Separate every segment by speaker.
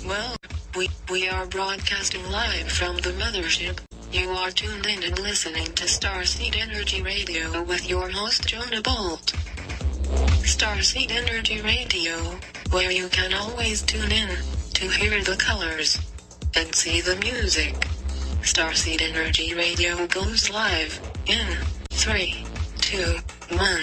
Speaker 1: Well, we are broadcasting live from the mothership. You are tuned in and listening to Starseed Energy Radio with your host Jonah Bolt. Starseed Energy Radio, where you can always tune in to hear the colors and see the music. Starseed Energy Radio goes live in 3, 2, 1.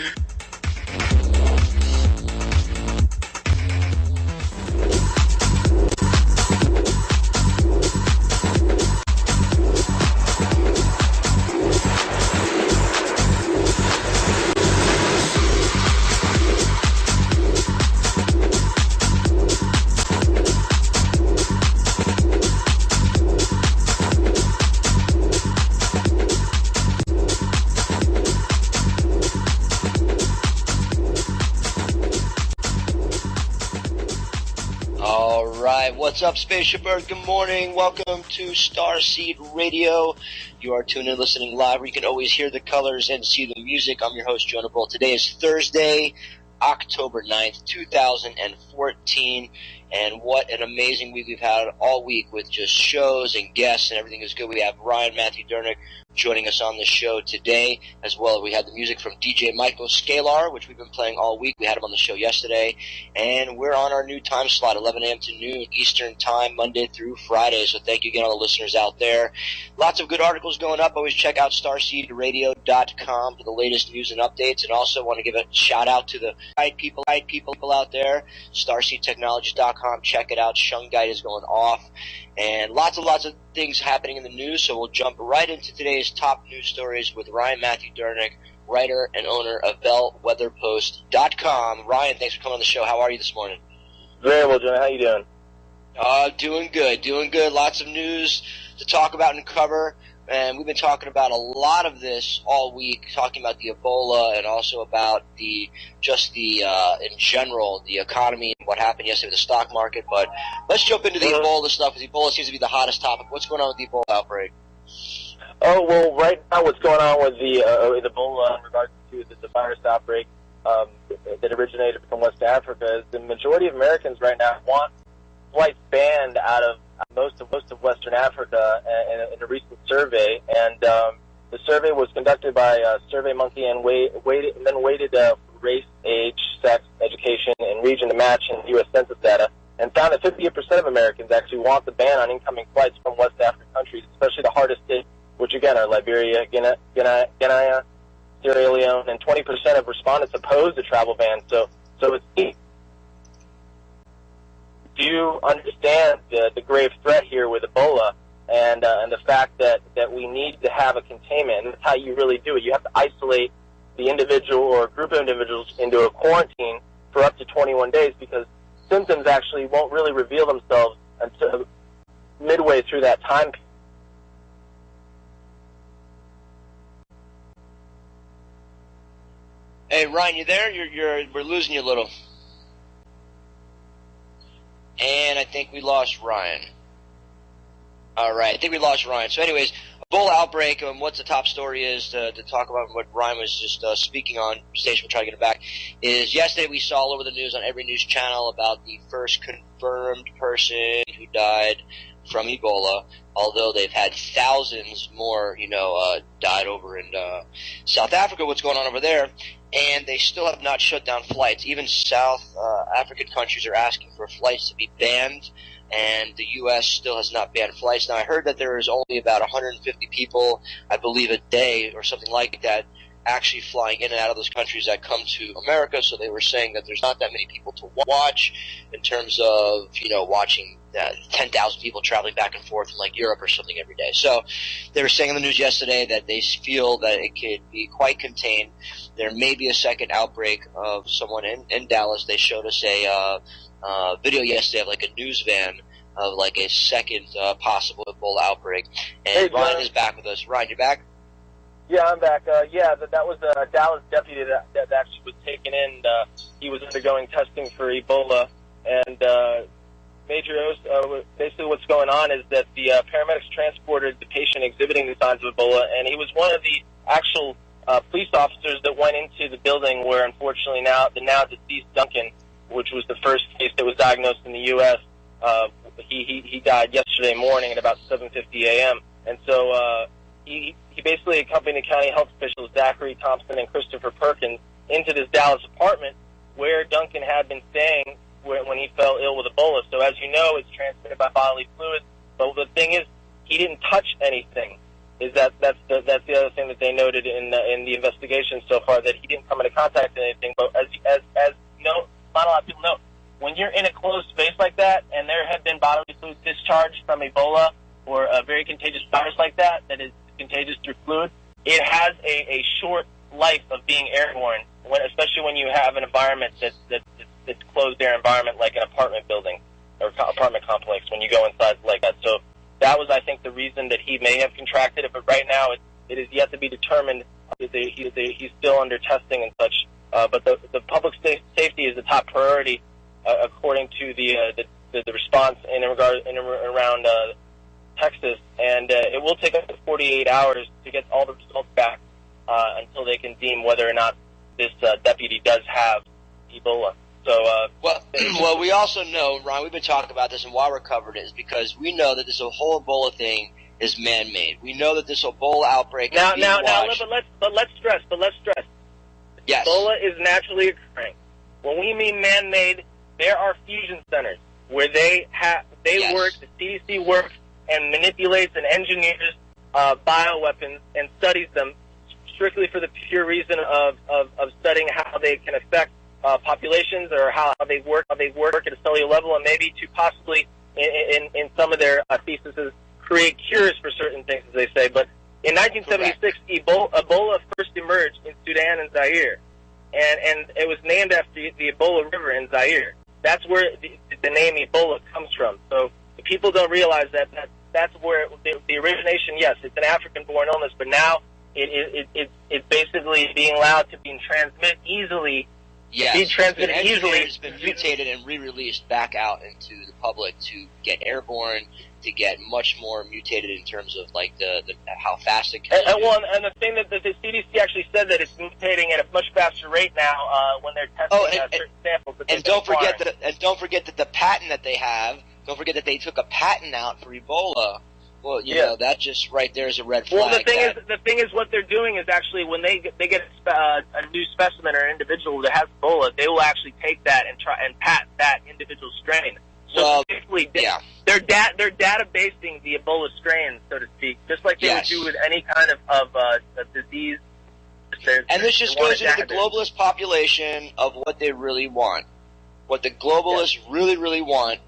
Speaker 2: What's up, Spaceship Earth? Good morning. Welcome to Starseed Radio. You are tuned in, listening live, where you can always hear the colors and see the music. I'm your host, Jonah Bolt. Today is Thursday, October 9th, 2014. And what an amazing week we've had all week with just shows and guests, and everything is good. We have Ryan Matthew Durnick joining us on the show today, as well. We had the music from DJ Michael Scalar, which we've been playing all week. We had him on the show yesterday, and we're on our new time slot, 11 a.m. to noon Eastern Time, Monday through Friday. So thank you again, all the listeners out there. Lots of good articles going up. Always check out StarseedRadio.com for the latest news and updates, and also want to give a shout out to the people out there. StarseedTechnologies.com. Check it out. Shungite is going off. And lots of things happening in the news, so we'll jump right into today's top news stories with Ryan Matthew Durnick, writer and owner of BellWeatherPost.com. Ryan, thanks for coming on the show. How are you this morning?
Speaker 3: Very well, Jonah. How you doing?
Speaker 2: Doing good. Lots of news to talk about and cover. And we've been talking about a lot of this all week, talking about the Ebola and also about in general, the economy and what happened yesterday with the stock market. But let's jump into the Ebola stuff, because Ebola seems to be the hottest topic. What's going on with the Ebola outbreak?
Speaker 3: Oh, well, right now what's going on with the Ebola in regards to the virus outbreak that originated from West Africa is the majority of Americans right now want flights banned out of most of Western Africa in a recent survey, and the survey was conducted by SurveyMonkey and weighted race, age, sex, education, and region to match in U.S. Census data, and found that 58% of Americans actually want the ban on incoming flights from West African countries, especially the hardest hit, which again are Liberia, Guinea, Sierra Leone, and 20% of respondents oppose the travel ban. So it's key. Do you understand the grave threat here with Ebola and the fact that we need to have a containment? And that's how you really do it. You have to isolate the individual or a group of individuals into a quarantine for up to 21 days, because symptoms actually won't really reveal themselves until midway through that time period.
Speaker 2: Hey, Ryan, you there? We're losing you a little. And I think we lost Ryan. All right, I think we lost Ryan. So anyways, Ebola outbreak, and what's the top story is to talk about what Ryan was just speaking on station, we'll try to get it back, is yesterday we saw all over the news on every news channel about the first confirmed person who died from Ebola, although they've had thousands more, died over in South Africa. What's going on over there? And they still have not shut down flights. Even South African countries are asking for flights to be banned, and the U.S. still has not banned flights. Now, I heard that there is only about 150 people, I believe, a day or something like that, actually flying in and out of those countries that come to America. So they were saying that there's not that many people to watch in terms of, watching 10,000 people traveling back and forth from like Europe or something every day. So they were saying in the news yesterday that they feel that it could be quite contained. There may be a second outbreak of someone in Dallas. They showed us a video yesterday of like a news van of like a second possible Ebola outbreak. And hey, Ryan is back with us. Ryan, you back?
Speaker 3: Yeah, I'm back. That was a Dallas deputy that actually was taken in. He was undergoing testing for Ebola, and basically what's going on is that the paramedics transported the patient exhibiting the signs of Ebola, and he was one of the actual police officers that went into the building where, unfortunately, the now deceased Duncan, which was the first case that was diagnosed in the U.S., he died yesterday morning at about 7:50 a.m. And so he basically accompanied county health officials Zachary Thompson and Christopher Perkins into this Dallas apartment where Duncan had been staying when he fell ill with Ebola. So as you know, it's transmitted by bodily fluids. But the thing is, he didn't touch anything. That's the other thing that they noted in the investigation so far, that he didn't come into contact with anything. But as you know, not a lot of people know, when you're in a closed space like that, and there have been bodily fluid discharged from Ebola or a very contagious virus like that is contagious through fluid, it has a short life of being airborne, especially when you have an environment that's closed air environment like an apartment building or apartment complex when you go inside like that. So that was, I think, the reason that he may have contracted it, but right now it is yet to be determined. He's still under testing and such. But the public safety is the top priority, according to the response around Texas, and it will take up to 48 hours to get all the results back until they can deem whether or not this deputy does have Ebola. So,
Speaker 2: well, we also know, Ron, we've been talking about this, and why we're covering it is because we know that this whole Ebola thing is man-made. We know that this Ebola outbreak is being watched.
Speaker 3: But let's stress.
Speaker 2: Yes.
Speaker 3: Ebola is naturally occurring. When we mean man-made, there are fusion centers where they
Speaker 2: Yes.
Speaker 3: work, the CDC works and manipulates and engineers bioweapons and studies them strictly for the pure reason of studying how they can affect populations, or how they work at a cellular level, and maybe to possibly, in some of their theses, create cures for certain things, as they say. But in 1976, Ebola first emerged in Sudan and Zaire, and it was named after the Ebola River in Zaire. That's where the name Ebola comes from. So people don't realize that's where the origination. Yes, it's an African-born illness, but now it's basically being allowed to be transmitted easily.
Speaker 2: Yes,
Speaker 3: It's
Speaker 2: been mutated and re-released back out into the public to get airborne, to get much more mutated in terms of like the how fast it can.
Speaker 3: And the thing that the CDC actually said that it's mutating at a much faster rate now when they're testing certain samples.
Speaker 2: And don't forget that the patent that they have. Don't forget that they took a patent out for Ebola. Well, you know, that just right there is a red flag.
Speaker 3: Well, the thing is, what they're doing is actually when they get a new specimen or an individual that has Ebola, they will actually take that and try and patent that individual strain. So basically, they're databasing the Ebola strain, so to speak, just like they would do with any kind of disease.
Speaker 2: And this just goes into the globalist population of what they really want. What the globalists really, really want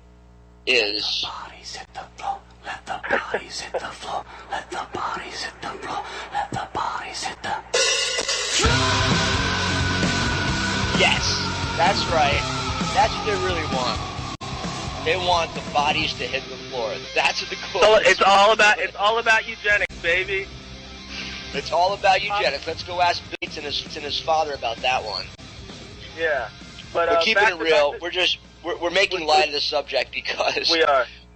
Speaker 2: is...
Speaker 4: Bodies hit the floor. Let the bodies hit the floor. Let the bodies hit the floor. Let the bodies hit the...
Speaker 2: Yes, that's right. That's what they really want. They want the bodies to hit the floor. That's what the globalists...
Speaker 3: It's all about eugenics, baby.
Speaker 2: It's all about eugenics. Let's go ask Bates and his father about that one.
Speaker 3: Yeah. But,
Speaker 2: we're keeping it real. We're making light of the subject because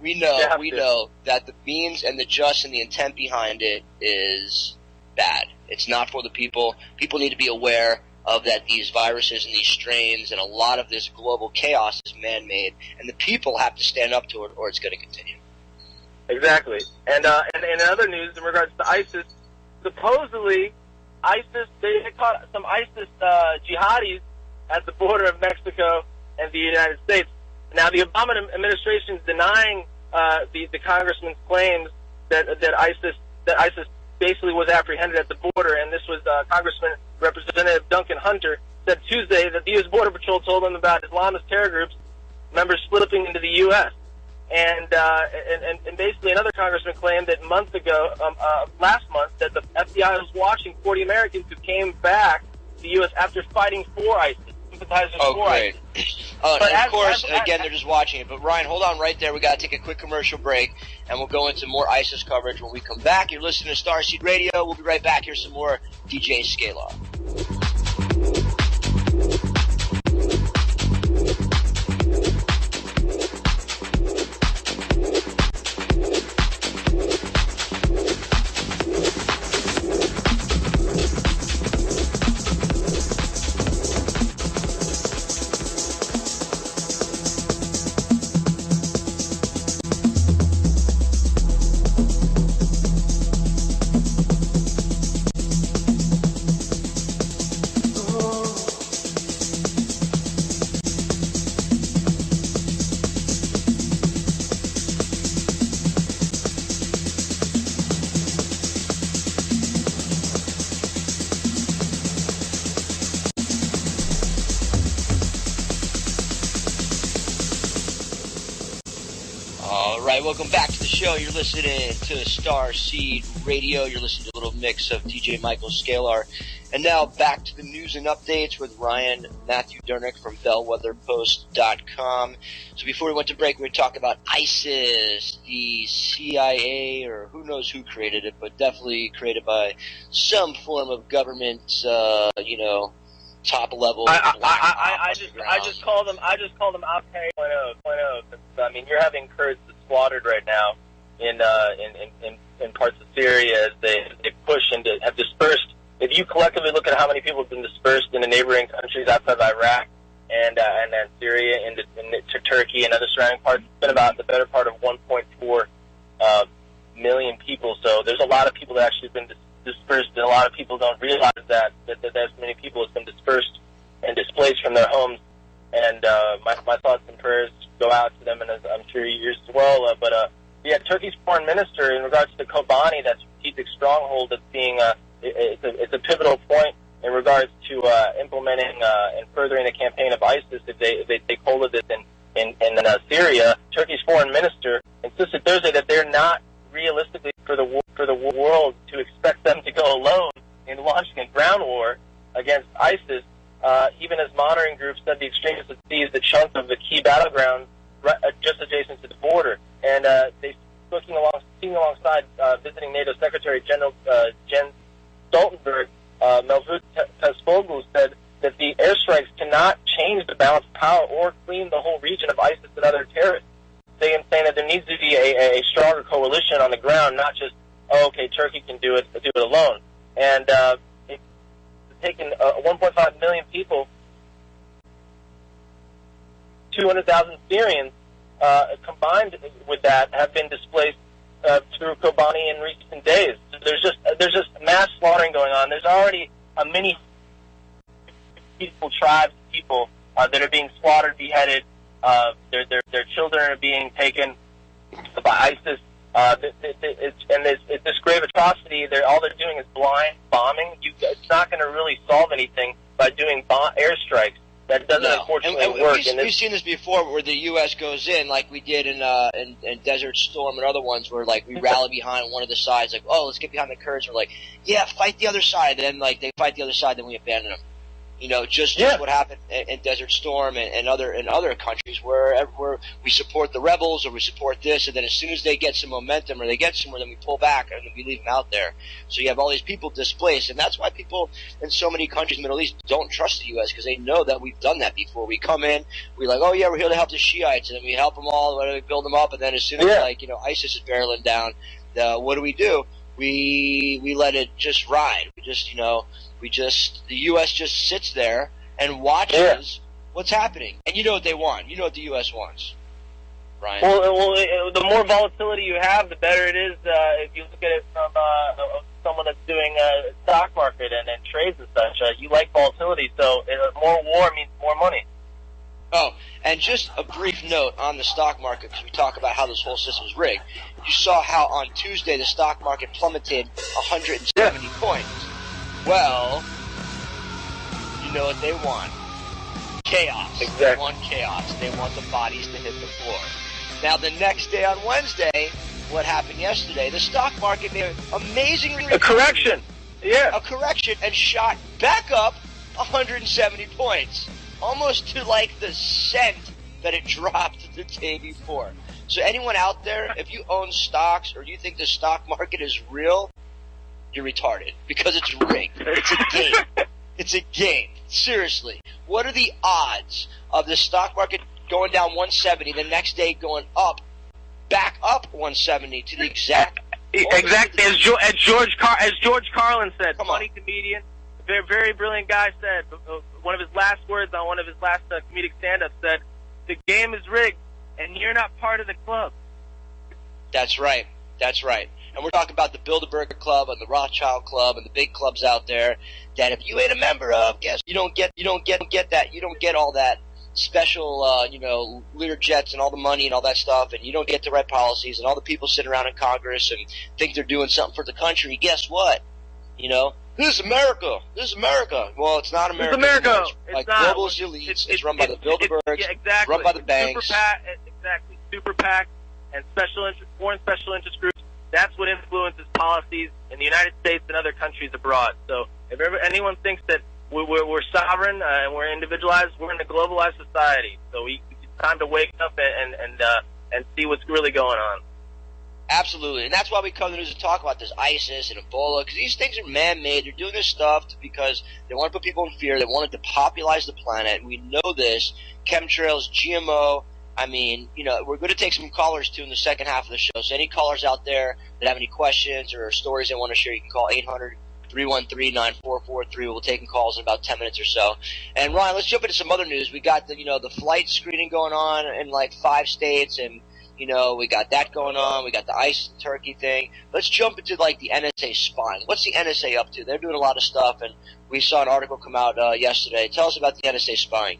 Speaker 2: we know that the means and the just and the intent behind it is bad. It's not for the people. People need to be aware of that these viruses and these strains and a lot of this global chaos is man-made, and the people have to stand up to it or it's going to continue.
Speaker 3: Exactly. And in other news in regards to ISIS, supposedly they caught some ISIS jihadis at the border of Mexico and the United States. Now, the Obama administration is denying the congressman's claims that ISIS basically was apprehended at the border, and this was Congressman Representative Duncan Hunter said Tuesday that the U.S. Border Patrol told him about Islamist terror groups members slipping into the U.S. And basically another congressman claimed that last month, that the FBI was watching 40 Americans who came back to the U.S. after fighting for ISIS.
Speaker 2: Great. And of course, again, they're just watching it. But Ryan, hold on right there. We got to take a quick commercial break, and we'll go into more ISIS coverage when we come back. You're listening to Starseed Radio. We'll be right back. Here's some more DJ Scalar. All right, welcome back to the show. You're listening to Starseed Radio. You're listening to a little mix of DJ Michael Scalar. And now back to the news and updates with Ryan Matthew Durnick from BellwetherPost.com. So before we went to break, we were talking about ISIS, the CIA, or who knows who created it, but definitely created by some form of government, top level.
Speaker 3: I just call them Al Qaeda 2.0. I mean, you're having Kurds slaughtered right now in parts of Syria as they push and have dispersed. If you collectively look at how many people have been dispersed in the neighboring countries outside of Iraq and then Syria into Turkey and other surrounding parts, it's been about the better part of 1.4 million people. So there's a lot of people that actually have been dispersed, and a lot of people don't realize that as many people have been dispersed and displaced from their homes. And my thoughts and prayers go out to them, and I'm sure yours as well. Turkey's foreign minister, in regards to Kobani, that strategic stronghold that's being it's a pivotal point in regards to implementing and furthering the campaign of ISIS if they take hold of this in Syria. Turkey's foreign minister insisted Thursday that they're not realistically for the world to expect them to go alone in launching a ground war against ISIS, even as monitoring groups said the extremists had seized the chunk of the key battlegrounds just adjacent to the border. And they seen alongside visiting NATO Secretary General Jens Stoltenberg, Mevlut Cavusoglu said that the airstrikes cannot change the balance of power or clean the whole region of ISIS and other terrorists, saying that there needs to be a stronger coalition on the ground, not just, Turkey can do it alone. And it's taken 1.5 million people, 200,000 Syrians, combined with that, have been displaced through Kobani in recent days. There's just mass slaughtering going on. There's already a many peaceful tribes of people that are being slaughtered, beheaded. Their children are being taken by ISIS. It's this grave atrocity. All they're doing is blind bombing. It's not going to really solve anything by doing airstrikes. That doesn't unfortunately work.
Speaker 2: We've seen this before, where the U.S. goes in, like we did in Desert Storm and other ones, where we rally behind one of the sides, let's get behind the Kurds. We're yeah, fight the other side. And then they fight the other side, then we abandon them. Just what happened in Desert Storm and other countries where we support the rebels or we support this, and then as soon as they get some momentum or they get somewhere, then we pull back and we leave them out there. So you have all these people displaced, and that's why people in so many countries in the Middle East don't trust the U.S., because they know that we've done that before. We come in, we're we're here to help the Shiites, and then we help them all, we build them up, and then as soon as ISIS is barreling down, what do? We let it just ride. The U.S. just sits there and watches what's happening. And you know what they want. You know what the U.S. wants, Ryan.
Speaker 3: Well, the more volatility you have, the better it is if you look at it from someone that's doing stock market and trades and such. You like volatility, so more war means more money.
Speaker 2: Oh, and just a brief note on the stock market, because we talk about how this whole system is rigged. You saw how on Tuesday the stock market plummeted 170 points. Well, you know what they want. Chaos.
Speaker 3: Exactly.
Speaker 2: They want chaos. They want the bodies to hit the floor. Now, the next day on Wednesday, what happened yesterday, the stock market made an amazing
Speaker 3: a correction. Yeah.
Speaker 2: A correction and shot back up 170 points. Almost to the cent that it dropped the day before. So anyone out there, if you own stocks or you think the stock market is real, you're retarded, because it's rigged. It's a game. It's a game. Seriously. What are the odds of the stock market going down 170, the next day going up, back up 170 to the exact...
Speaker 3: Exactly. As George Carlin said, funny comedian, very, very brilliant guy, said, one of his last words on one of his last comedic stand-ups said, "The game is rigged, and you're not part of the club."
Speaker 2: That's right. That's right. And we're talking about the Bilderberger Club and the Rothschild Club and the big clubs out there that if you ain't a member of, guess you don't get that. You don't get all that special, Lear jets and all the money and all that stuff, and you don't get the right policies, and all the people sitting around in Congress and think they're doing something for the country. Guess what? This is America. This is America. Well, it's not America.
Speaker 3: It's America.
Speaker 2: It's not. Globalist elites. It's run by the Bilderbergs.
Speaker 3: Exactly.
Speaker 2: Run by the banks.
Speaker 3: Super PAC. Exactly. Super PAC and foreign special interest groups. That's what influences policies in the United States and other countries abroad. So if anyone thinks that we're sovereign and we're individualized, we're in a globalized society. So it's time to wake up and see what's really going on.
Speaker 2: Absolutely, and that's why we come to the news to talk about this ISIS and Ebola, because these things are man-made. They're doing this stuff because they want to put people in fear. They want to depopularize the planet. We know this. Chemtrails, GMO. I mean, we're going to take some callers, too, in the second half of the show. So any callers out there that have any questions or stories they want to share, you can call 800-313-9443. We'll be taking calls in about 10 minutes or so. And, Ryan, let's jump into some other news. We got the flight screening going on in, 5 states, and we got that going on. We got the ICE and Turkey thing. Let's jump into, the NSA spying. What's the NSA up to? They're doing a lot of stuff, and we saw an article come out yesterday. Tell us about the NSA spying.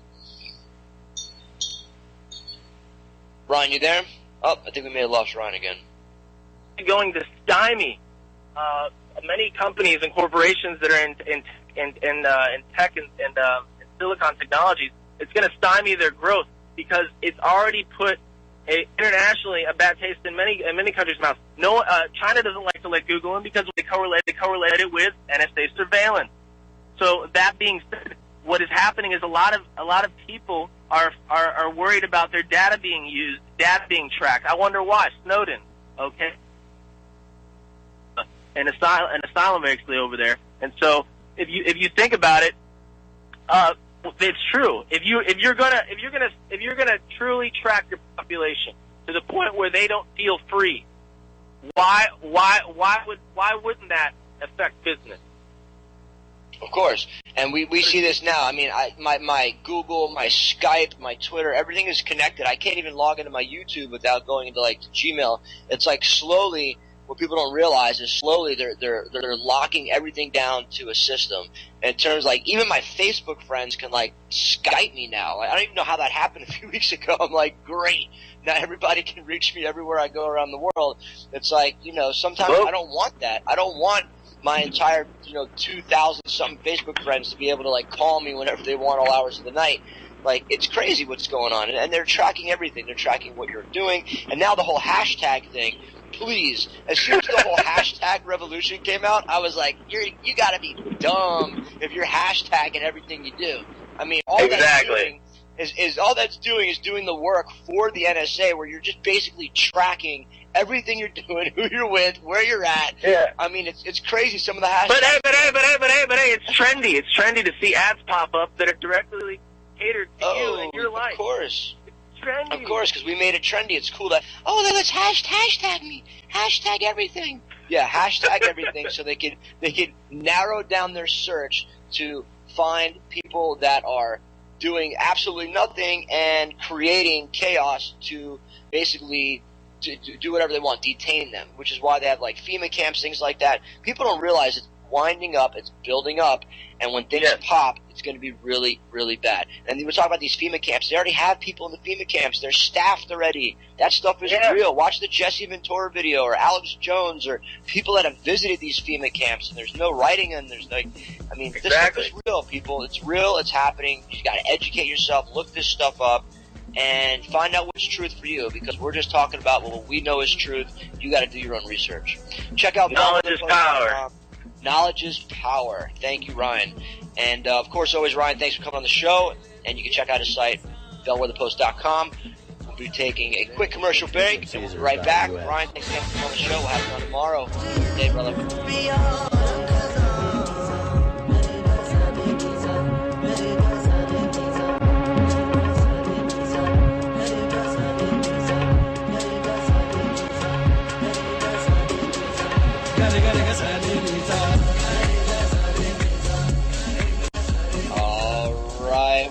Speaker 2: Ryan, you there? Oh, I think we may have lost Ryan again.
Speaker 3: Going to stymie many companies and corporations that are in tech and silicon technologies. It's going to stymie their growth because it's already put internationally a bad taste in many countries' mouths. No, China doesn't like to let Google in because they correlate it with NSA surveillance. So that being said, what is happening is a lot of people are worried about their data being used, data being tracked. I wonder why. Snowden, okay, an asylum actually over there. And so if you think about it, it's true. If you're gonna truly track your population to the point where they don't feel free, why wouldn't that affect business?
Speaker 2: Of course, and we see this now. I mean, my Google, my Skype, my Twitter, everything is connected. I can't even log into my YouTube without going into Gmail. It's slowly. What people don't realize is slowly they're locking everything down to a system. In terms even my Facebook friends can Skype me now. I don't even know how that happened a few weeks ago. I'm great. Now everybody can reach me everywhere I go around the world. It's sometimes I don't want that. I don't want my entire 2,000 something Facebook friends to be able to call me whenever they want, all hours of the night. It's crazy what's going on, and they're tracking everything. They're tracking what you're doing, and now the whole hashtag thing. Please, as soon as the whole hashtag revolution came out, I was you got to be dumb if you're hashtagging everything you do. I mean, all
Speaker 3: exactly.
Speaker 2: that's doing is doing the work for the NSA, where you're just basically tracking everything you're doing, who you're with, where you're at.
Speaker 3: Yeah.
Speaker 2: I mean, it's crazy some of the hashtags.
Speaker 3: But hey, it's trendy. It's trendy to see ads pop up that are directly catered to you and your life.
Speaker 2: Of course.
Speaker 3: Trendy.
Speaker 2: Of course, because we made it trendy. It's cool that, let's hashtag me. Hashtag everything. Yeah, hashtag everything so they can narrow down their search to find people that are doing absolutely nothing and creating chaos to basically to do whatever they want, detain them, which is why they have FEMA camps, things like that. People don't realize it's winding up, it's building up, and when things pop, it's going to be really, really bad. And we were talking about these FEMA camps. They already have people in the FEMA camps. They're staffed already. That stuff is real. Watch the Jesse Ventura video or Alex Jones or people that have visited these FEMA camps, and there's no writing, and there's this stuff is real, people. It's real. It's happening. You got to educate yourself, look this stuff up, and find out what's truth for you, because we're just talking about what we know is truth. You got to do your own research. Check out
Speaker 3: Knowledge is Power.
Speaker 2: Knowledge is power. Thank you, Ryan. And, of course, always, Ryan, thanks for coming on the show. And you can check out his site, bellwetherpost.com. We'll be taking a quick commercial break, and we'll be right back. Ryan, thanks again for coming on the show. We'll have you on tomorrow. Good day, brother.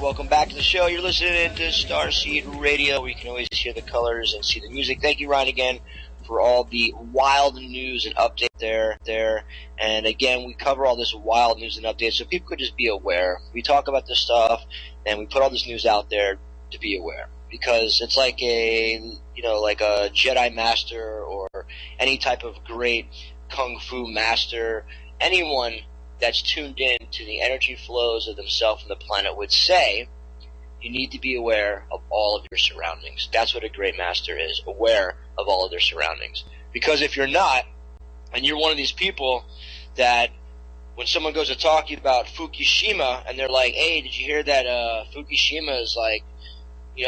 Speaker 2: Welcome back to the show. You're listening to Starseed Radio, where you can always hear the colors and see the music. Thank you, Ryan, again, for all the wild news and updates there. And again, we cover all this wild news and updates so people could just be aware. We talk about this stuff, and we put all this news out there to be aware, because it's like a Jedi master or any type of great kung fu master. Anyone that's tuned in to the energy flows of themselves and the planet would say, you need to be aware of all of your surroundings. That's what a great master is, aware of all of their surroundings. Because if you're not, and you're one of these people that when someone goes to talk to you about Fukushima, and they're like, hey, did you hear that Fukushima is like,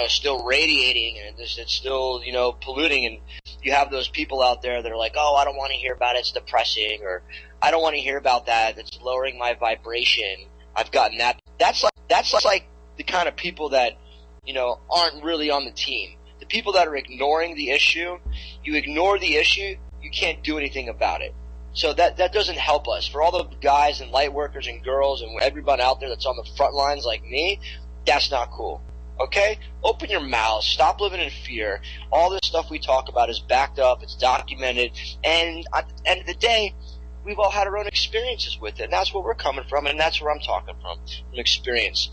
Speaker 2: still radiating, and it's still, polluting, and you have those people out there that are like, oh, I don't want to hear about it, it's depressing, or I don't want to hear about that, it's lowering my vibration, I've gotten that. That's like the kind of people that, aren't really on the team. The people that are ignoring the issue, you ignore the issue, you can't do anything about it. So that doesn't help us. For all the guys and light workers and girls and everybody out there that's on the front lines like me, that's not cool. Okay? Open your mouth. Stop living in fear. All this stuff we talk about is backed up. It's documented. And at the end of the day, we've all had our own experiences with it. And that's where we're coming from, and that's where I'm talking from experience.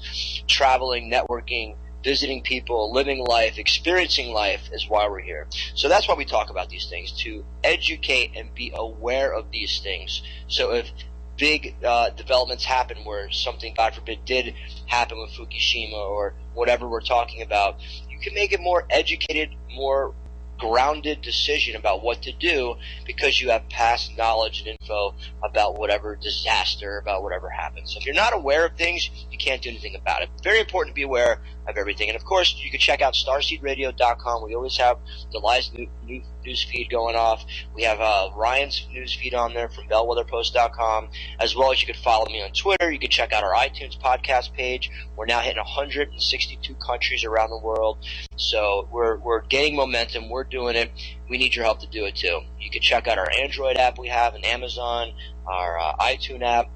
Speaker 2: Traveling, networking, visiting people, living life, experiencing life is why we're here. So that's why we talk about these things, to educate and be aware of these things. So if big developments happen where something, God forbid, did happen with Fukushima or whatever we're talking about, you can make it more educated, more grounded decision about what to do because you have past knowledge and info about whatever disaster, about whatever happens. So if you're not aware of things, you can't do anything about it. Very important to be aware of everything. And of course, you can check out starseedradio.com. We always have the live news feed going off. We have Ryan's news feed on there from bellwetherpost.com, as well as you can follow me on Twitter. You can check out our iTunes podcast page. We're now hitting 162 countries around the world. So we're gaining momentum. We're doing it. We need your help to do it too. You can check out our Android app we have and Amazon, our iTunes app.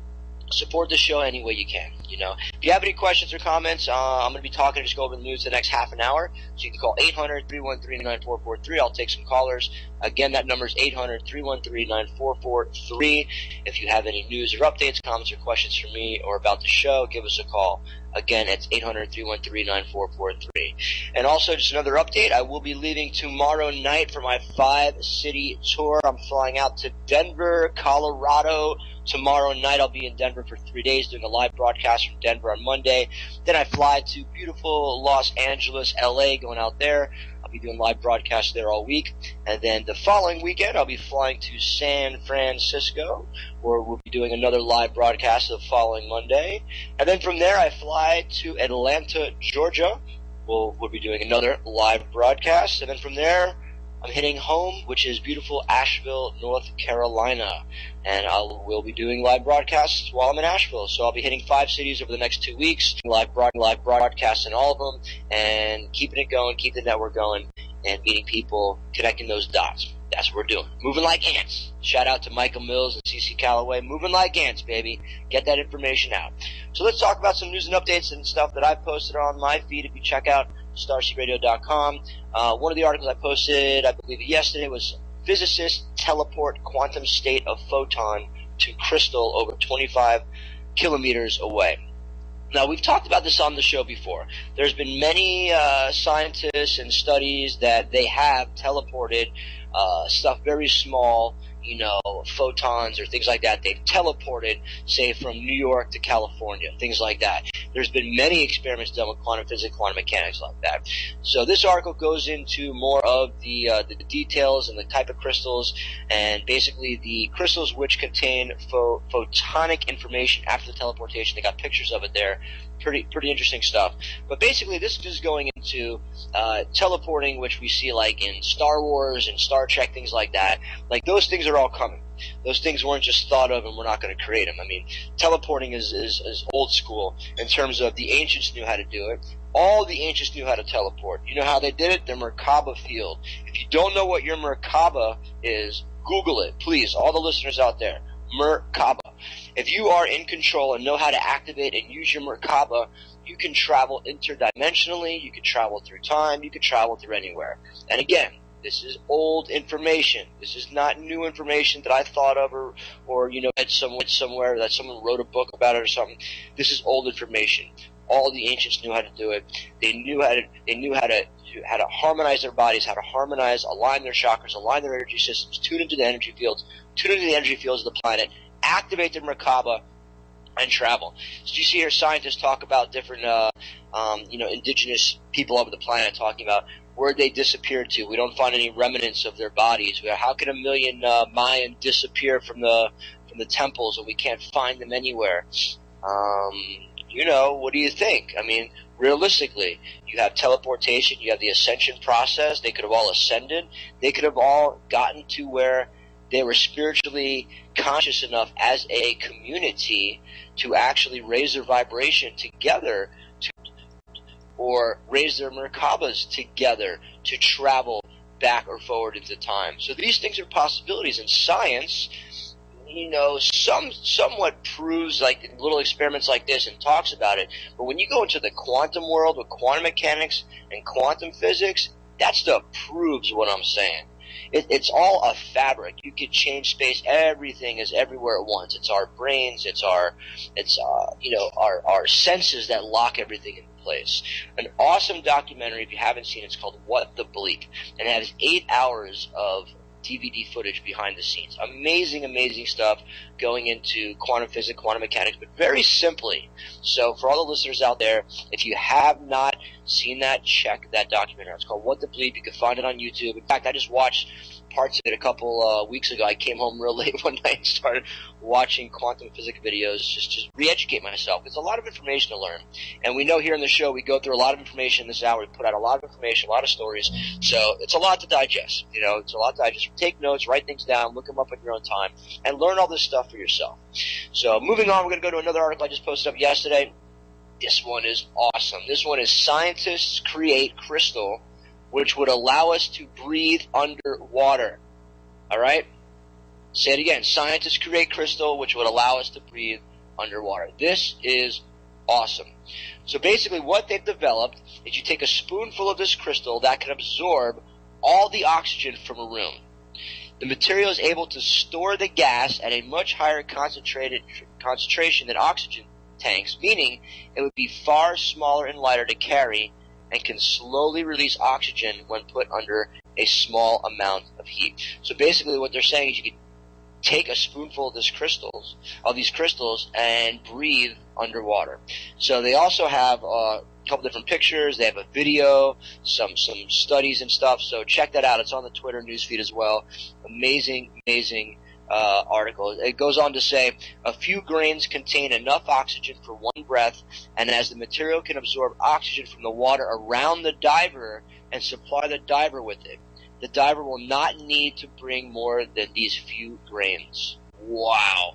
Speaker 2: Support the show any way you can. If you have any questions or comments, I'm going to be talking to just go over the news the next half an hour. So you can call 800-313-9443. I'll take some callers. Again, that number is 800-313-9443. If you have any news or updates, comments, or questions for me or about the show, give us a call. Again, it's 800-313-9443. And also, just another update, I will be leaving tomorrow night for my 5-city tour. I'm flying out to Denver, Colorado. Tomorrow night, I'll be in Denver for 3 days doing a live broadcast from Denver on Monday. Then I fly to beautiful Los Angeles, LA, going out there. I'll be doing live broadcasts there all week. And then the following weekend, I'll be flying to San Francisco, where we'll be doing another live broadcast the following Monday. And then from there, I fly to Atlanta, Georgia. We'll be doing another live broadcast. And then from there, I'm hitting home, which is beautiful Asheville, North Carolina. And we'll be doing live broadcasts while I'm in Asheville. So I'll be hitting 5 cities over the next 2 weeks, live broadcasts in all of them, and keeping it going, keep the network going, and meeting people, connecting those dots. That's what we're doing. Moving like ants. Shout out to Michael Mills and CC Calloway. Moving like ants, baby. Get that information out. So let's talk about some news and updates and stuff that I've posted on my feed. If you check out starseedradio.com. One of the articles I posted, I believe yesterday, was physicists teleport quantum state of photon to crystal over 25 kilometers away. Now, we've talked about this on the show before. There's been many scientists and studies that they have teleported stuff very small, photons or things like that. They've teleported, say, from New York to California, things like that. There's been many experiments done with quantum physics, quantum mechanics like that. So this article goes into more of the details and the type of crystals, and basically the crystals which contain photonic information after the teleportation. They got pictures of it there. Pretty interesting stuff. But basically this is going into teleporting, which we see like in Star Wars and Star Trek, things like that. Like those things are all coming. Those things weren't just thought of and we're not going to create them. I mean, teleporting is old school in terms of the ancients knew how to do it. All the ancients knew how to teleport. You know how they did it? The Merkaba field. If you don't know what your Merkaba is, Google it, please, all the listeners out there. Merkaba. If you are in control and know how to activate and use your Merkaba, you can travel interdimensionally, you can travel through time, you can travel through anywhere. And again, this is old information. This is not new information that I thought of or read somewhere that someone wrote a book about it or something. This is old information. All the ancients knew how to do it. They knew how to harmonize their bodies, how to harmonize, align their chakras, align their energy systems, tune into the energy fields of the planet, activate their Merkaba, and travel. So you see here scientists talk about different, indigenous people over the planet talking about where they disappeared to. We don't find any remnants of their bodies. How can 1 million Mayan disappear from the temples and we can't find them anywhere? What do you think? I mean, realistically, you have teleportation, you have the ascension process. They could have all ascended. They could have all gotten to where they were spiritually conscious enough as a community to actually raise their vibration together, or raise their Merkabas together to travel back or forward into time. So these things are possibilities, and science, somewhat proves, like little experiments like this, and talks about it. But when you go into the quantum world with quantum mechanics and quantum physics, that stuff proves what I'm saying. It's all a fabric. You could change space. Everything is everywhere at once. It's our brains. It's our senses that lock everything in place. An awesome documentary, if you haven't seen it, it's called What the Bleep, and it has 8 hours of DVD footage behind the scenes. Amazing stuff going into quantum physics, quantum mechanics, but very simply. So for all the listeners out there, if you have not seen that, check that documentary. It's called What the Bleep. You can find it on YouTube. In fact, I just watched parts of it a couple weeks ago. I came home real late one night and started watching quantum physics videos just to re-educate myself. It's a lot of information to learn. And we know here in the show we go through a lot of information this hour. We put out a lot of information, a lot of stories. So it's a lot to digest. It's a lot to digest. Take notes, write things down, look them up in your own time, and learn all this stuff for yourself. So moving on, we're going to go to another article I just posted up yesterday. This one is awesome. This one is Scientists Create Crystal which would allow us to breathe underwater. All right? Say it again. Scientists create crystal which would allow us to breathe underwater. This is awesome. So basically what they've developed is you take a spoonful of this crystal that can absorb all the oxygen from a room. The material is able to store the gas at a much higher concentration than oxygen tanks, meaning it would be far smaller and lighter to carry and can slowly release oxygen when put under a small amount of heat. So basically what they're saying is you can take a spoonful of these crystals and breathe underwater. So they also have a couple different pictures. They have a video, some studies and stuff. So check that out. It's on the Twitter newsfeed as well. Amazing article. It goes on to say, a few grains contain enough oxygen for one breath, and as the material can absorb oxygen from the water around the diver and supply the diver with it, the diver will not need to bring more than these few grains. Wow.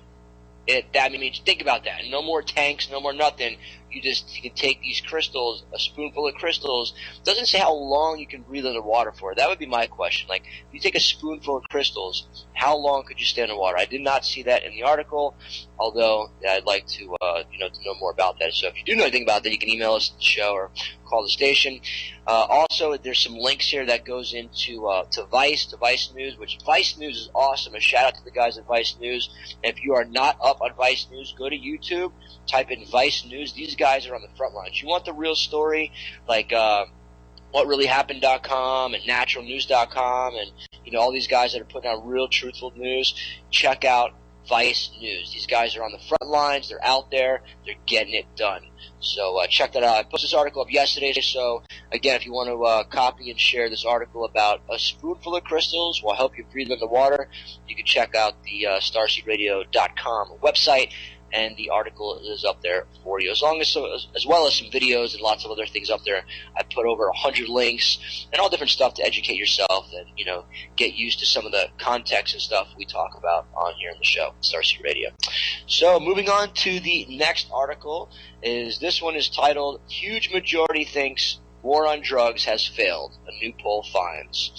Speaker 2: That means, think about that. No more tanks, no more nothing. You can take these crystals, a spoonful of crystals. It doesn't say how long you can breathe underwater for. That would be my question. Like, if you take a spoonful of crystals, how long could you stay underwater? I did not see that in the article, although I'd like to know more about that. So if you do know anything about that, you can email us at the show or call the station. Also, there's some links here that goes into to Vice News, which Vice News is awesome. A shout out to the guys at Vice News. And if you are not up on Vice News, go to YouTube, type in Vice News. These guys are on the front lines. You want the real story, like whatreallyhappened.com and naturalnews.com and all these guys that are putting out real truthful news. Check out Vice News. These guys are on the front lines. They're out there. They're getting it done. So check that out. I posted this article up yesterday. So again, if you want to copy and share this article about a spoonful of crystals will help you breathe underwater, you can check out the starseedradio.com website. And the article is up there for you, as well as some videos and lots of other things up there. I put over 100 links and all different stuff to educate yourself and get used to some of the context and stuff we talk about on here in the show, Starseed Radio. So moving on to the next article, this one is titled "Huge Majority Thinks War on Drugs Has Failed," a new poll finds.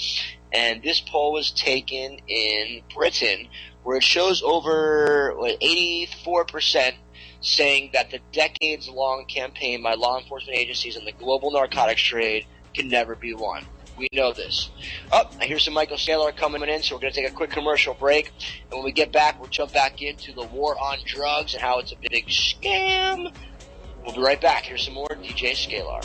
Speaker 2: And this poll was taken in Britain, where it shows over 84% saying that the decades-long campaign by law enforcement agencies and the global narcotics trade can never be won. We know this. I hear some Michael Saylor coming in, so we're going to take a quick commercial break. And when we get back, we'll jump back into the war on drugs and how it's a big scam. We'll be right back. Here's some more DJ Scalar.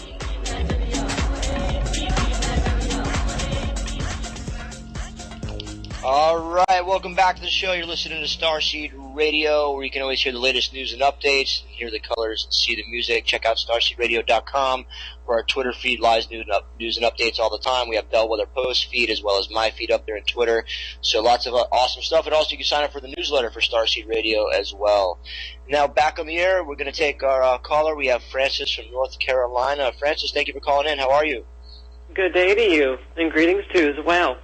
Speaker 2: All right, welcome back to the show. You're listening to Starseed Radio, where you can always hear the latest news and updates, hear the colors, and see the music. Check out StarseedRadio.com for our Twitter feed, live news and updates all the time. We have Bellwether Post feed as well as my feed up there on Twitter. So lots of awesome stuff. And also you can sign up for the newsletter for Starseed Radio as well. Now back on the air, we're going to take our caller. We have Francis from North Carolina. Francis, thank you for calling in. How are you?
Speaker 5: Good day to you, and greetings too as well.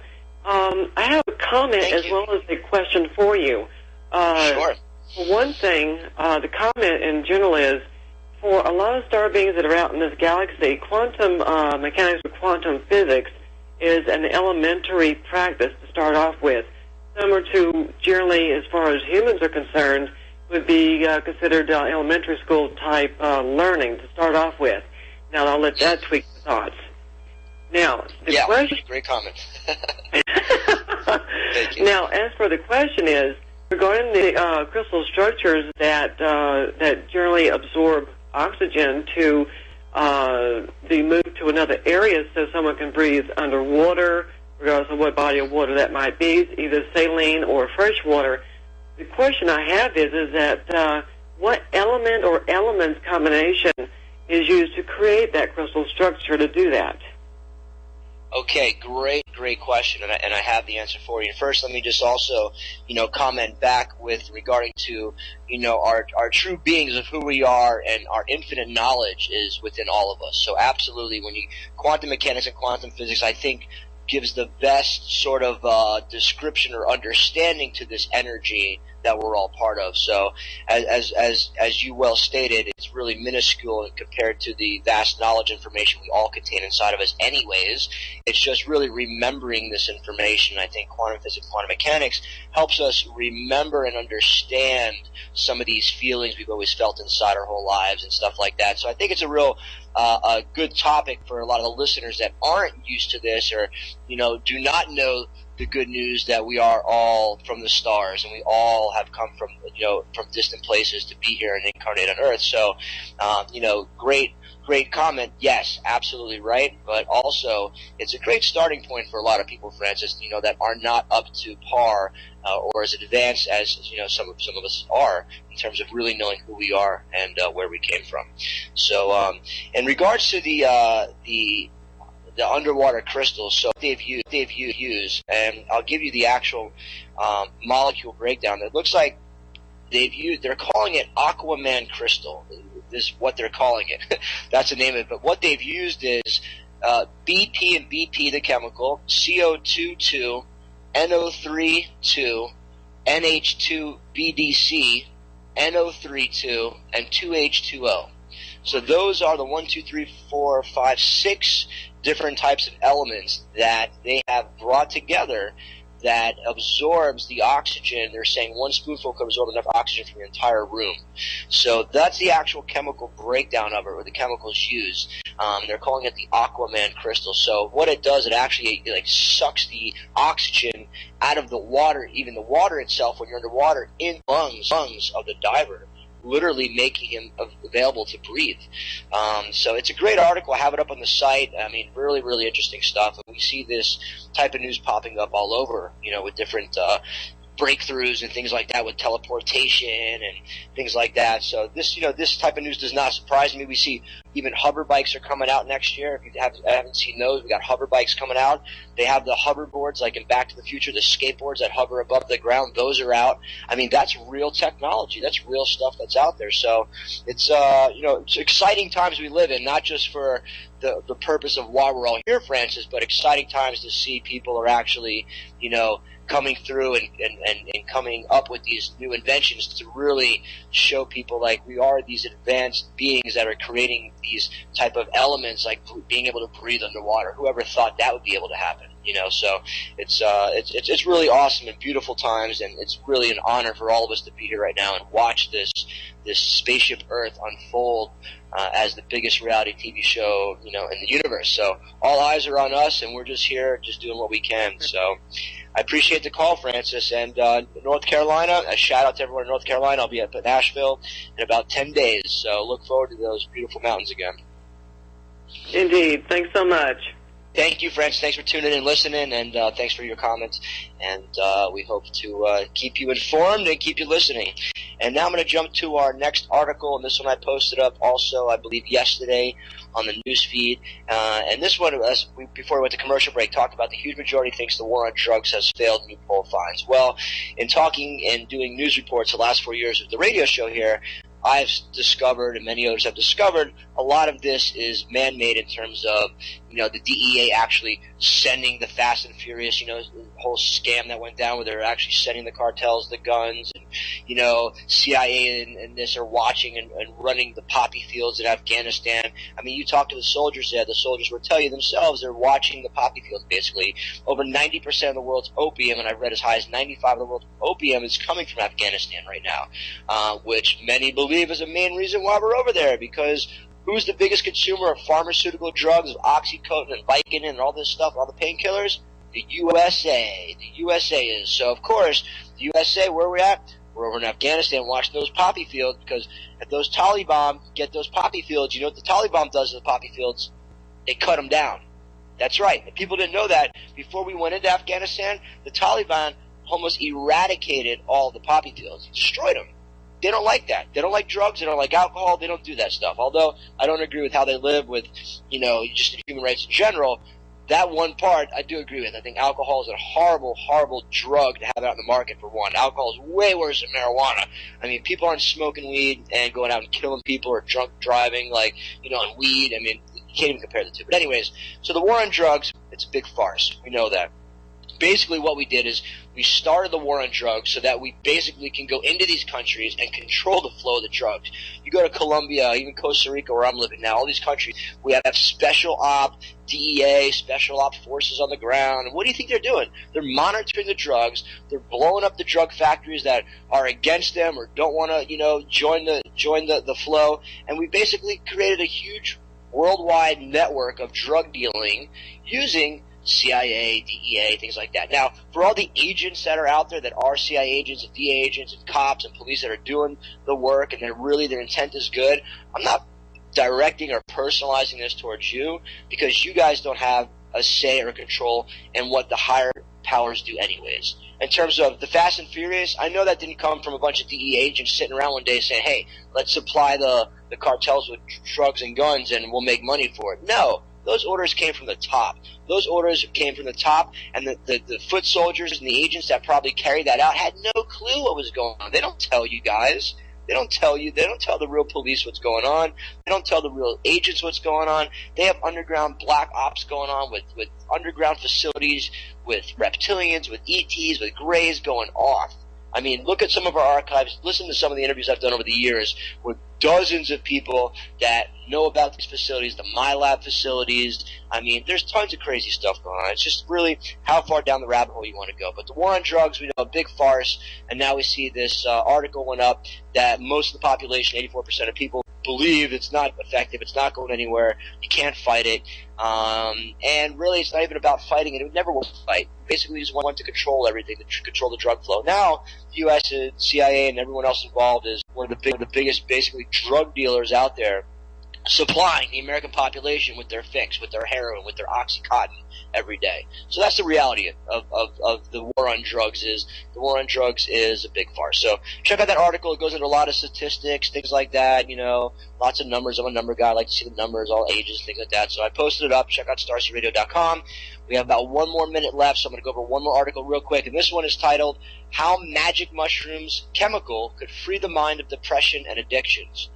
Speaker 5: I have a comment as well as a question for you.
Speaker 2: Sure.
Speaker 5: For one thing, the comment in general is, for a lot of star beings that are out in this galaxy, quantum mechanics or quantum physics is an elementary practice to start off with. Similar to, generally, as far as humans are concerned, would be considered elementary school type learning to start off with. Now, I'll let that tweak the thoughts. Now, the question...
Speaker 2: great comment.
Speaker 5: Thank you. Now, as for the question is, regarding the crystal structures that generally absorb oxygen to be moved to another area so someone can breathe underwater, regardless of what body of water that might be, either saline or freshwater, the question I have is that what element or elements combination is used to create that crystal structure to do that?
Speaker 2: Okay, great question, and I have the answer for you. First, let me just also, comment back with regarding to, our true beings of who we are, and our infinite knowledge is within all of us. So absolutely, quantum mechanics and quantum physics, I think, gives the best sort of description or understanding to this energy that we're all part of. So as you well stated, it's really minuscule compared to the vast knowledge information we all contain inside of us anyways. It's just really remembering this information. I think quantum physics, quantum mechanics helps us remember and understand some of these feelings we've always felt inside our whole lives and stuff like that. So I think it's a real a good topic for a lot of the listeners that aren't used to this, or do not know the good news that we are all from the stars and we all have come from from distant places to be here and incarnate on Earth. So great comment. Yes, absolutely right. But also, it's a great starting point for a lot of people, Francis, that are not up to par or as advanced as some of us are in terms of really knowing who we are and where we came from. So, in regards to the underwater crystals, so they've used, and I'll give you the actual molecule breakdown. It looks like they're calling it Aquaman crystal. This is what they're calling it. That's the name of it. But what they've used is BP and BP, the chemical, CO2, NO3, NH2, BDC, NO3, and 2H2O. So those are the 1, 2, 3, 4, 5, 6 different types of elements that they have brought together that absorbs the oxygen. They're saying one spoonful could absorb enough oxygen from your entire room. So that's the actual chemical breakdown of it, or the chemicals used. They're calling it the Aquaman crystal. So what it does, it actually sucks the oxygen out of the water, even the water itself when you're underwater, in lungs of the diver, literally making him available to breathe. So it's a great article. I have it up on the site. I mean, really, really interesting stuff. And we see this type of news popping up all over, with different breakthroughs and things like that, with teleportation and things like that. So this, this type of news does not surprise me. We see even hover bikes are coming out next year. If you haven't seen those, we got hover bikes coming out. They have the hoverboards, like in Back to the Future, the skateboards that hover above the ground. Those are out. I mean, that's real technology. That's real stuff that's out there. So it's, it's exciting times we live in, not just for the purpose of why we're all here, Francis, but exciting times to see people are actually, coming through and coming up with these new inventions to really show people like we are these advanced beings that are creating these type of elements, like being able to breathe underwater. Whoever thought that would be able to happen? So it's really awesome and beautiful times, and it's really an honor for all of us to be here right now and watch this Spaceship Earth unfold as the biggest reality TV show, in the universe. So all eyes are on us, and we're just here, just doing what we can. So I appreciate the call, Francis. And North Carolina, a shout out to everyone in North Carolina. I'll be at Nashville in about 10 days. So look forward to those beautiful mountains again.
Speaker 5: Indeed. Thanks so much.
Speaker 2: Thank you, friends. Thanks for tuning in and listening, and thanks for your comments. And we hope to keep you informed and keep you listening. And now I'm going to jump to our next article, and this one I posted up also, I believe, yesterday on the news feed. And this one, before we went to commercial break, talked about the huge majority thinks the war on drugs has failed new poll finds. Well, in talking and doing news reports the last 4 years of the radio show here, I've discovered, and many others have discovered, a lot of this is man-made in terms of, the DEA actually sending the Fast and Furious, the whole scam that went down where they're actually sending the cartels the guns, and, CIA and this are watching and running the poppy fields in Afghanistan. I mean, you talk to the soldiers there, the soldiers will tell you themselves they're watching the poppy fields, basically. Over 90% of the world's opium, and I've read as high as 95% of the world's opium is coming from Afghanistan right now, which many believe is a main reason why we're over there, because who's the biggest consumer of pharmaceutical drugs, of Oxycontin and Vicodin and all this stuff, all the painkillers? The USA. The USA is. So, of course, the USA, where are we at? We're over in Afghanistan watching those poppy fields, because if those Taliban get those poppy fields, you know what the Taliban does to the poppy fields? They cut them down. That's right. If people didn't know that, before we went into Afghanistan, the Taliban almost eradicated all the poppy fields, destroyed them. They don't like that. They don't like drugs. They don't like alcohol. They don't do that stuff. Although I don't agree with how they live with, just human rights in general. That one part I do agree with. I think alcohol is a horrible, horrible drug to have out in the market, for one. Alcohol is way worse than marijuana. I mean, people aren't smoking weed and going out and killing people or drunk driving on weed. I mean, you can't even compare the two. But anyways, so the war on drugs, it's a big farce. We know that. Basically what we did is we started the war on drugs so that we basically can go into these countries and control the flow of the drugs. You go to Colombia, even Costa Rica, where I'm living now, all these countries, we have special op DEA, special op forces on the ground. And what do you think they're doing? They're monitoring the drugs. They're blowing up the drug factories that are against them or don't want to, join the flow. And we basically created a huge worldwide network of drug dealing using CIA, DEA, things like that. Now, for all the agents that are out there that are CIA agents and DEA agents and cops and police that are doing the work and their intent is good, I'm not directing or personalizing this towards you, because you guys don't have a say or control in what the higher powers do anyways. In terms of the Fast and Furious, I know that didn't come from a bunch of DEA agents sitting around one day saying, hey, let's supply the cartels with drugs and guns and we'll make money for it. No. Those orders came from the top. Those orders came from the top, and the foot soldiers and the agents that probably carried that out had no clue what was going on. They don't tell you guys. They don't tell you. They don't tell the real police what's going on. They don't tell the real agents what's going on. They have underground black ops going on with underground facilities, with reptilians, with ETs, with Greys going off. I mean, look at some of our archives. Listen to some of the interviews I've done over the years with dozens of people that know about these facilities, the MyLab facilities. I mean, there's tons of crazy stuff going on. It's just really how far down the rabbit hole you want to go. But the war on drugs, we know, a big farce. And now we see this article went up that most of the population, 84% of people, believe it's not effective. It's not going anywhere. You can't fight it. And really, it's not even about fighting it. It never will fight. Basically, we just want to control everything, to control the drug flow. Now, the U.S. and CIA and everyone else involved is one of the biggest, basically, drug dealers out there, supplying the American population with their fix, with their heroin, with their Oxycontin every day. So that's the reality of the war on drugs. Is the war on drugs is a big farce. So check out that article. It goes into a lot of statistics, things like that, lots of numbers. I'm a number guy. I like to see the numbers, all ages, things like that. So I posted it up. Check out starseedradio.com. We have about 1 more minute left, so I'm going to go over one more article real quick. And this one is titled, How Magic Mushrooms Chemical Could Free the Mind of Depression and Addictions.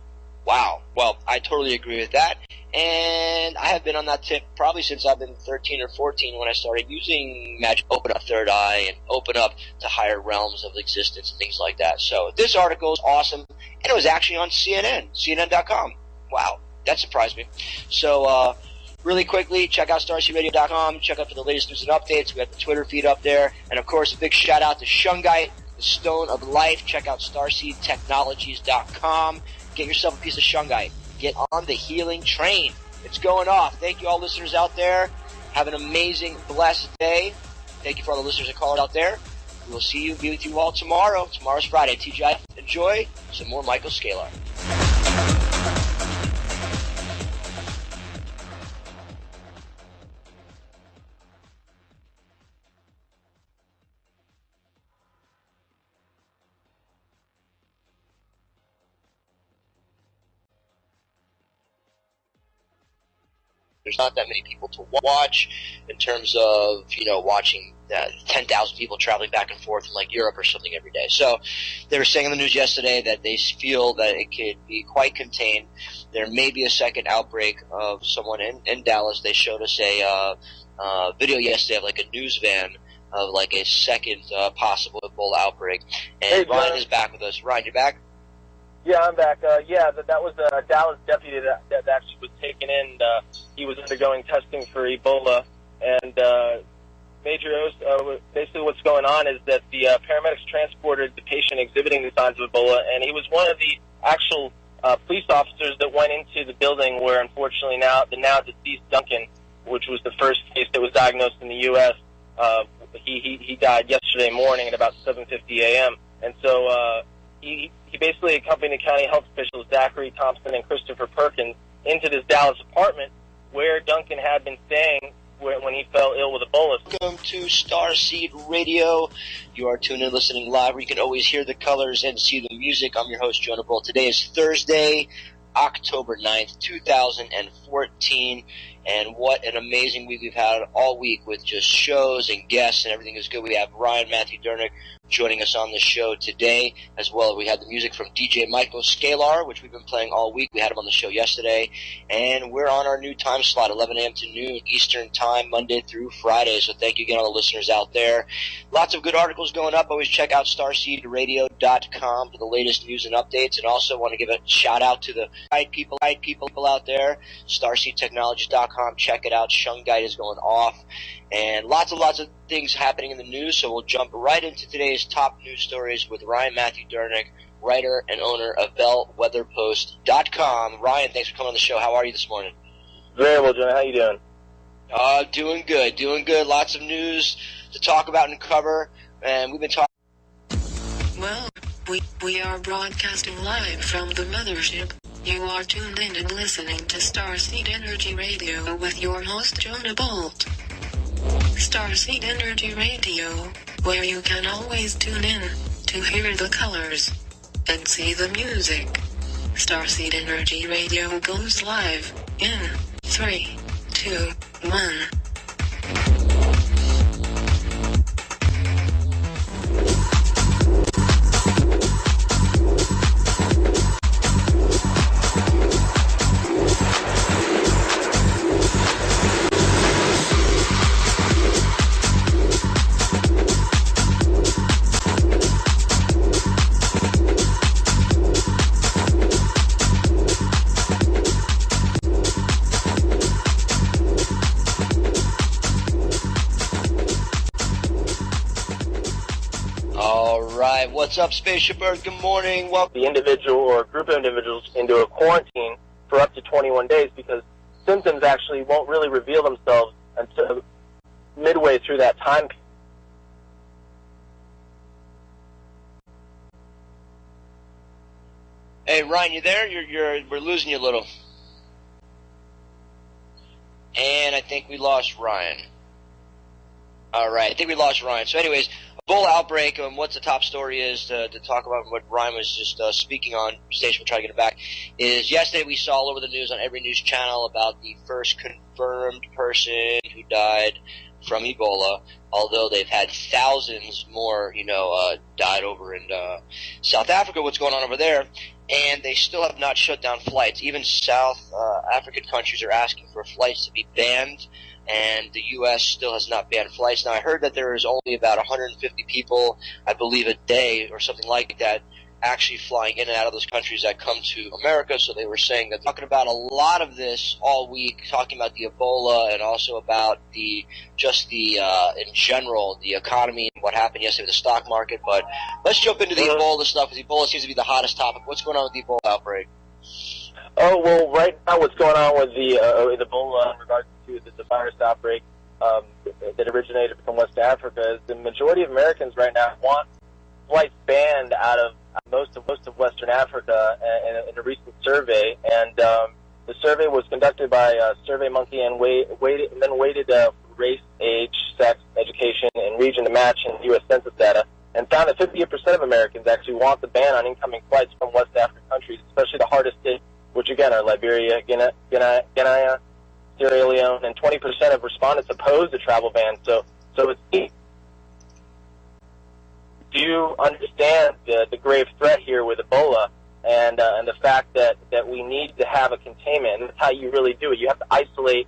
Speaker 2: Wow. Well, I totally agree with that. And I have been on that tip probably since I've been 13 or 14 when I started using magic, open up third eye and open up to higher realms of existence and things like that. So this article is awesome. And it was actually on CNN, CNN.com. Wow. That surprised me. So, really quickly, check out StarseedRadio.com. Check out for the latest news and updates. We have the Twitter feed up there. And, of course, a big shout-out to Shungite, the Stone of Life. Check out StarseedTechnologies.com. Get yourself a piece of Shungite. Get on the healing train. It's going off. Thank you all listeners out there. Have an amazing, blessed day. Thank you for all the listeners and callers out there. We will see you, be with you all tomorrow. Tomorrow's Friday. TGI. Enjoy some more Michael Scalar. there's not that many people to watch in terms of, watching 10,000 people traveling back and forth from like Europe or something every day. So they were saying in the news yesterday that they feel that it could be quite contained. There may be a second outbreak of someone in Dallas. They showed us a video yesterday of like a news van of like a second possible Ebola outbreak. And hey, Ryan is back with us. Ryan, you back?
Speaker 3: Yeah, I'm back. That was a Dallas deputy that actually was taken in. He was undergoing testing for Ebola, and basically what's going on is that the paramedics transported the patient exhibiting the signs of Ebola, and he was one of the actual police officers that went into the building where, unfortunately, the now deceased Duncan, which was the first case that was diagnosed in the U.S., he died yesterday morning at about 7:50 a.m. And so he basically accompanied the county health officials, Zachary Thompson and Christopher Perkins, into this Dallas apartment where Duncan had been staying when he fell ill with Ebola.
Speaker 2: Welcome to Starseed Radio. You are tuned in, listening live, where you can always hear the colors and see the music. I'm your host, Jonah Bolt. Today is Thursday, October 9th, 2014. And what an amazing week we've had all week with just shows and guests, and everything is good. We have Ryan Matthew Durnick joining us on the show today, as well. We had the music from DJ Michael Scalar, which we've been playing all week. We had him on the show yesterday. And we're on our new time slot, 11 a.m. to noon Eastern Time, Monday through Friday. So thank you again, all the listeners out there. Lots of good articles going up. Always check out StarseedRadio.com for the latest news and updates. And also want to give a shout-out to the guide people out there, StarseedTechnologies.com. Check it out. Shungite is going off. And lots of things happening in the news, so we'll jump right into today's top news stories with Ryan Matthew Durnick, writer and owner of BellWeatherPost.com. Ryan, thanks for coming on the show. How are you this morning?
Speaker 3: Very well, Jonah. How you doing?
Speaker 2: Doing good. Lots of news to talk about and cover, and we've been talking.
Speaker 1: Well, we are broadcasting live from the mothership. You are tuned in and listening to Starseed Energy Radio with your host, Jonah Bolt. Starseed Energy Radio, where you can always tune in to hear the colors and see the music. Starseed Energy Radio goes live in 3, 2, 1.
Speaker 2: What's up, Spaceship Earth? Good morning. Welcome.
Speaker 3: The individual or group of individuals into a quarantine for up to 21 days because symptoms actually won't really reveal themselves until midway through that time.
Speaker 2: Hey, Ryan, you there? We're losing you a little. And I think we lost Ryan. All right, I think we lost Ryan. So anyways, Ebola outbreak, what the top story is to talk about what Ryan was just speaking on, station, we'll try to get it back, is yesterday we saw all over the news on every news channel about the first confirmed person who died from Ebola, although they've had thousands more, died over in South Africa, what's going on over there, and they still have not shut down flights. Even South African countries are asking for flights to be banned, and the U.S. still has not banned flights. Now, I heard that there is only about 150 people, I believe, a day or something like that, actually flying in and out of those countries that come to America. So they were saying that, talking about a lot of this all week, talking about the Ebola and also about in general, the economy and what happened yesterday with the stock market. But let's jump into the Ebola stuff, because Ebola seems to be the hottest topic. What's going on with the Ebola outbreak?
Speaker 3: Oh, well, right now what's going on with the Ebola in regards to the virus outbreak that originated from West Africa is the majority of Americans right now want flights banned out of most of Western Africa in a recent survey. And the survey was conducted by SurveyMonkey and weighted race, age, sex, education, and region to match in U.S. Census data, and found that 58% of Americans actually want the ban on incoming flights from West African countries, especially the hardest hit, which again are Liberia, Guinea, Sierra Leone, and 20% of respondents oppose the travel ban. So it's, do you understand the grave threat here with Ebola and the fact that we need to have a containment? And that's how you really do it. You have to isolate